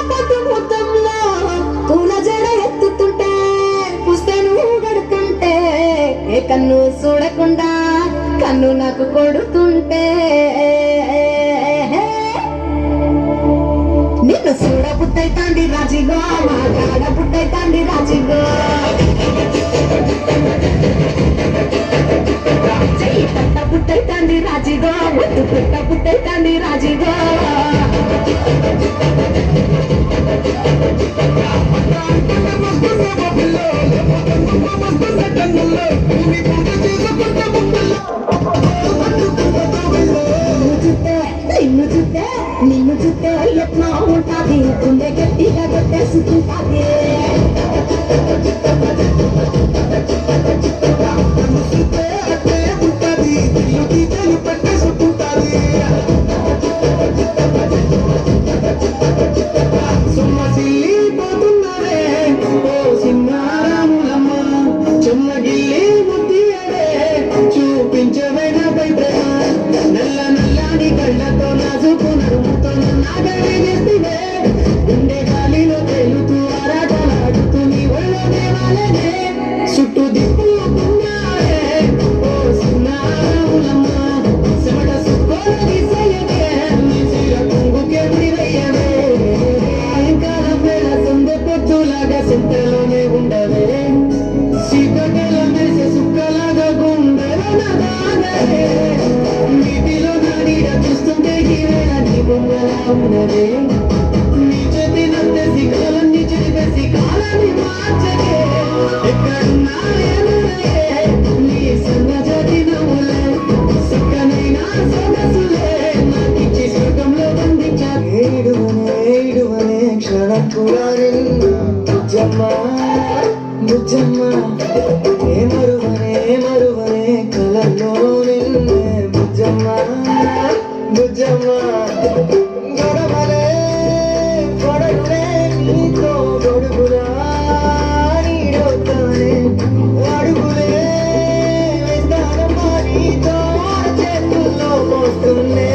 పొద్దు మొత్తంలో పూల జడ ఎత్తుతుంటే పుస్తను గడుతుంటే ఏ కన్ను చూడకుండా కన్ను నాకు కొడుతుంటే నిన్ను చూడ పుట్టైతాండి రాజిగో మాట్లాడ పుట్టైతాండి రాజిగో చెయ్యి పట్ట పుట్టైతాండి రాజిగో ముద్దు పుట్ట పుట్టైతాండి రాజిగో నిన్ను చూస్తే ఎట్లా ఉంటాది గుండె గట్టిగా కొట్టేసుకుంటాది సింతలోనే ఉండవే సీతగల మెరిసే సుక్కలాగా గుండెలనగానే నీటిలో నాడిడ చూస్తుంటే ఈవేళ నీ బొమ్మలా ఉన్నదే నీ చేతినంతే సిగ్గులన్నీ చెరిపేసి కాలాన్ని మార్చకే ఎక్కడున్నా ఎదురయ్యే నీ సన్నజాతి నవ్వులే సక్కనైనా సొగసులే నాకిచ్చి స్వర్గంలో బంధించారు ఏడువనే క్షణం కూడా బుజ్జమ్మ మరువనే కలలో నిన్నే బుజ్జమ్మ గొడవలే గొడవలే నీతో గొడుగులా నీడవుతానే అడుగులే వేస్తానమ్మా నీతో చేతుల్లో మోస్తున్నే